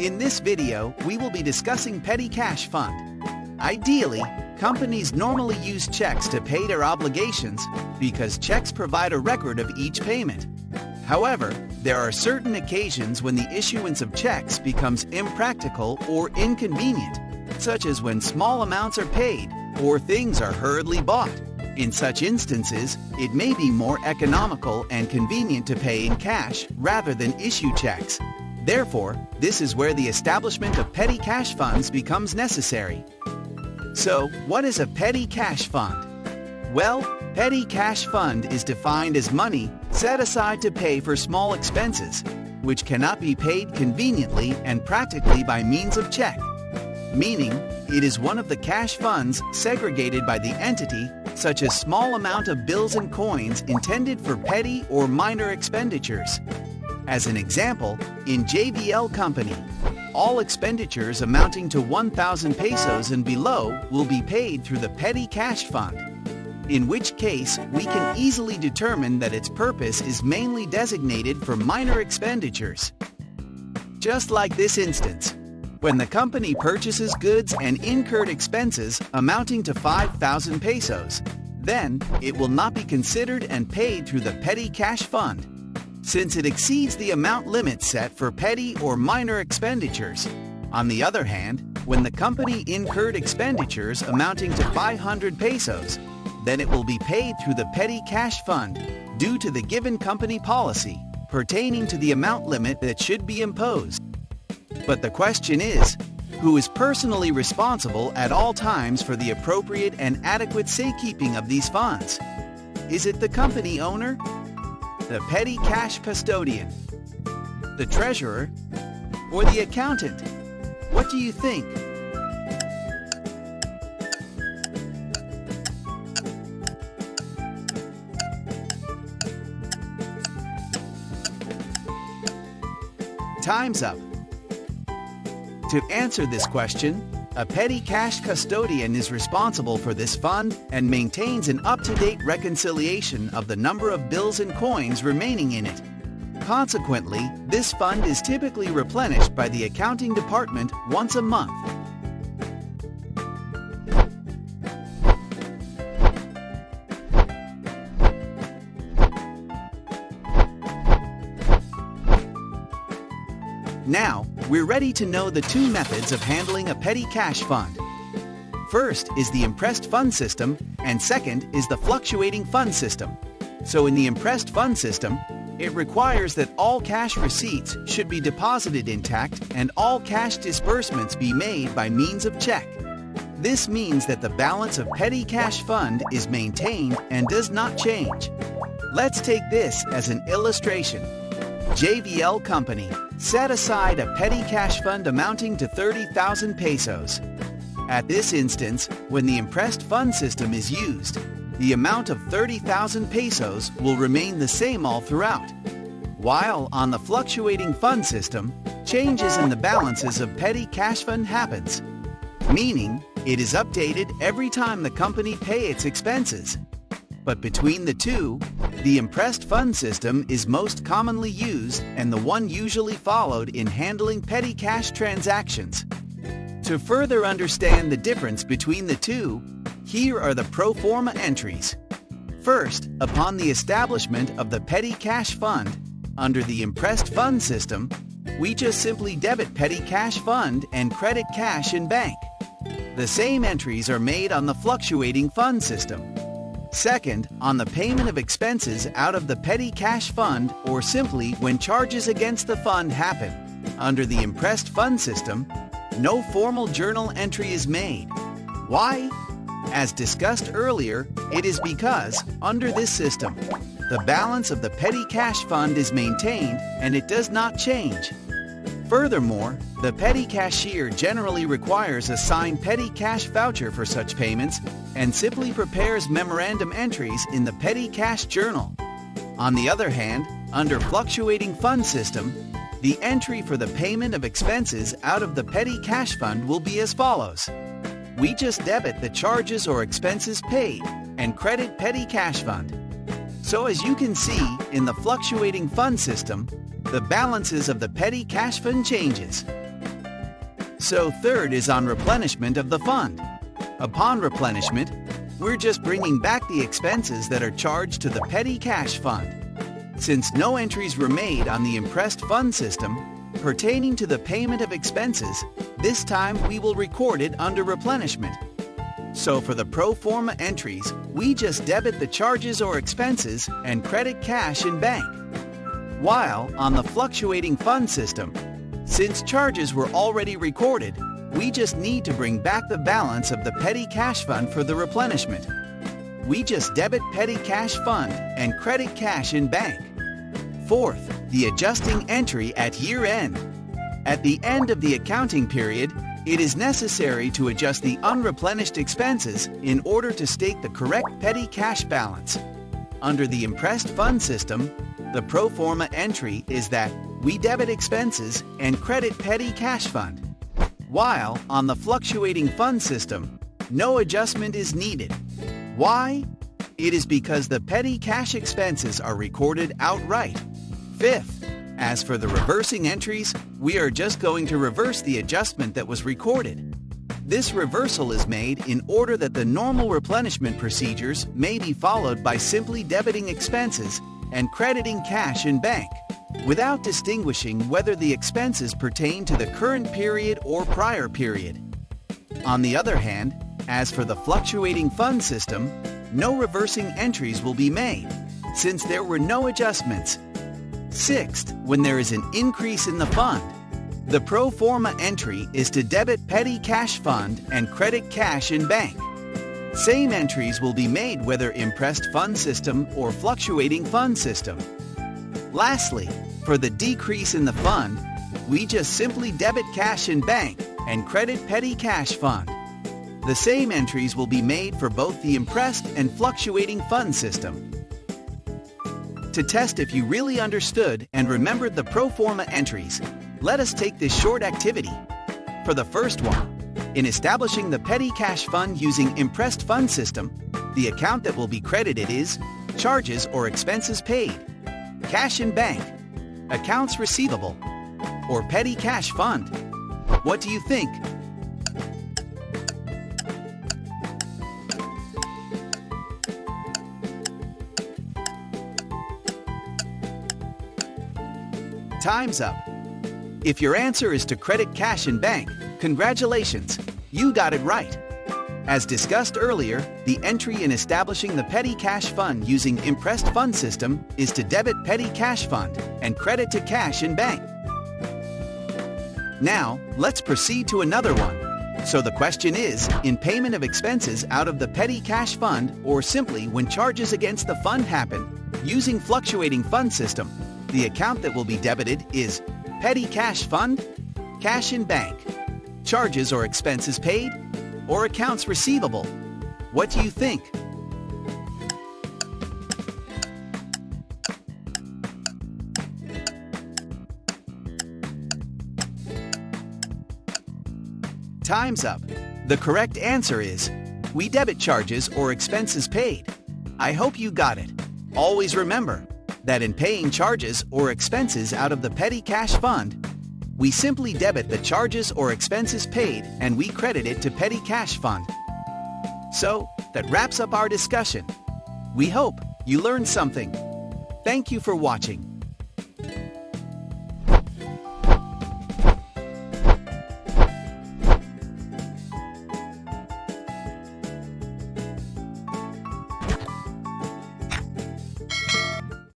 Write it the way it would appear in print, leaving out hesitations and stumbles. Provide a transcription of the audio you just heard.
In this video, we will be discussing petty cash fund. Ideally, companies normally use checks to pay their obligations because checks provide a record of each payment. However, there are certain occasions when the issuance of checks becomes impractical or inconvenient, such as when small amounts are paid or things are hurriedly bought. In such instances, it may be more economical and convenient to pay in cash rather than issue checks. Therefore, this is where the establishment of petty cash funds becomes necessary. So, what is a petty cash fund? Well, petty cash fund is defined as money set aside to pay for small expenses, which cannot be paid conveniently and practically by means of check. Meaning, it is one of the cash funds segregated by the entity, such as small amount of bills and coins intended for petty or minor expenditures. As an example, in JVL Company, all expenditures amounting to 1,000 pesos and below will be paid through the petty cash fund, in which case we can easily determine that its purpose is mainly designated for minor expenditures. Just like this instance, when the company purchases goods and incurred expenses amounting to 5,000 pesos, then it will not be considered and paid through the petty cash fund, since it exceeds the amount limit set for petty or minor expenditures. On the other hand, when the company incurred expenditures amounting to 500 pesos, then it will be paid through the petty cash fund due to the given company policy pertaining to the amount limit that should be imposed. But the question is, who is personally responsible at all times for the appropriate and adequate safekeeping of these funds? Is it the company owner, the petty cash custodian, the treasurer, or the accountant? What do you think? Time's up. To answer this question, a petty cash custodian is responsible for this fund and maintains an up-to-date reconciliation of the number of bills and coins remaining in it. Consequently, this fund is typically replenished by the accounting department once a month. Now, we're ready to know the two methods of handling a petty cash fund. First is the impressed fund system, and second is the fluctuating fund system. So in the impressed fund system, it requires that all cash receipts should be deposited intact and all cash disbursements be made by means of check. This means that the balance of petty cash fund is maintained and does not change. Let's take this as an illustration. JVL Company set aside a petty cash fund amounting to 30,000 pesos. At this instance, when the impressed fund system is used, the amount of 30,000 pesos will remain the same all throughout, while on the fluctuating fund system, changes in the balances of petty cash fund happens, meaning it is updated every time the company pays its expenses. But between the two, the impressed fund system is most commonly used and the one usually followed in handling petty cash transactions. To further understand the difference between the two, here are the pro forma entries. First, upon the establishment of the petty cash fund, under the impressed fund system, we just simply debit petty cash fund and credit cash in bank. The same entries are made on the fluctuating fund system. Second, on the payment of expenses out of the petty cash fund or simply when charges against the fund happen, under the impressed fund system, no formal journal entry is made. Why? As discussed earlier, it is because, under this system, the balance of the petty cash fund is maintained and it does not change. Furthermore, the petty cashier generally requires a signed petty cash voucher for such payments and simply prepares memorandum entries in the petty cash journal. On the other hand, under fluctuating fund system, the entry for the payment of expenses out of the petty cash fund will be as follows. We just debit the charges or expenses paid and credit petty cash fund. So as you can see, in the fluctuating fund system, the balances of the petty cash fund changes. So third is on replenishment of the fund. Upon replenishment, we're just bringing back the expenses that are charged to the petty cash fund. Since no entries were made on the impressed fund system pertaining to the payment of expenses, this time we will record it under replenishment. So for the pro forma entries, we just debit the charges or expenses and credit cash in bank. While on the fluctuating fund system, since charges were already recorded, we just need to bring back the balance of the petty cash fund for the replenishment. We just debit petty cash fund and credit cash in bank. Fourth, the adjusting entry at year end. At the end of the accounting period, it is necessary to adjust the unreplenished expenses in order to state the correct petty cash balance. Under the impressed fund system, the pro forma entry is that we debit expenses and credit petty cash fund. While on the fluctuating fund system, no adjustment is needed. Why? It is because the petty cash expenses are recorded outright. Fifth, as for the reversing entries, we are just going to reverse the adjustment that was recorded. This reversal is made in order that the normal replenishment procedures may be followed by simply debiting expenses and crediting cash in bank, without distinguishing whether the expenses pertain to the current period or prior period. On the other hand, as for the fluctuating fund system, no reversing entries will be made, since there were no adjustments. Sixth, when there is an increase in the fund, the pro forma entry is to debit petty cash fund and credit cash in bank. Same entries will be made whether impressed fund system or fluctuating fund system. Lastly, for the decrease in the fund, we just simply debit cash in bank and credit petty cash fund. The same entries will be made for both the impressed and fluctuating fund system. To test if you really understood and remembered the pro forma entries, let us take this short activity. For the first one, in establishing the petty cash fund using impressed fund system, the account that will be credited is charges or expenses paid, cash in bank, accounts receivable, or petty cash fund. What do you think? Time's up. If your answer is to credit cash in bank, congratulations, you got it right. As discussed earlier, the entry in establishing the petty cash fund using impressed fund system is to debit petty cash fund and credit to cash in bank. Now, let's proceed to another one. So the question is, in payment of expenses out of the petty cash fund or simply when charges against the fund happen, using fluctuating fund system, the account that will be debited is petty cash fund, cash in bank, charges or expenses paid, or accounts receivable. What do you think? Time's up. The correct answer is, we debit charges or expenses paid. I hope you got it. Always remember that in paying charges or expenses out of the petty cash fund, we simply debit the charges or expenses paid and we credit it to petty cash fund. So, that wraps up our discussion. We hope you learned something. Thank you for watching.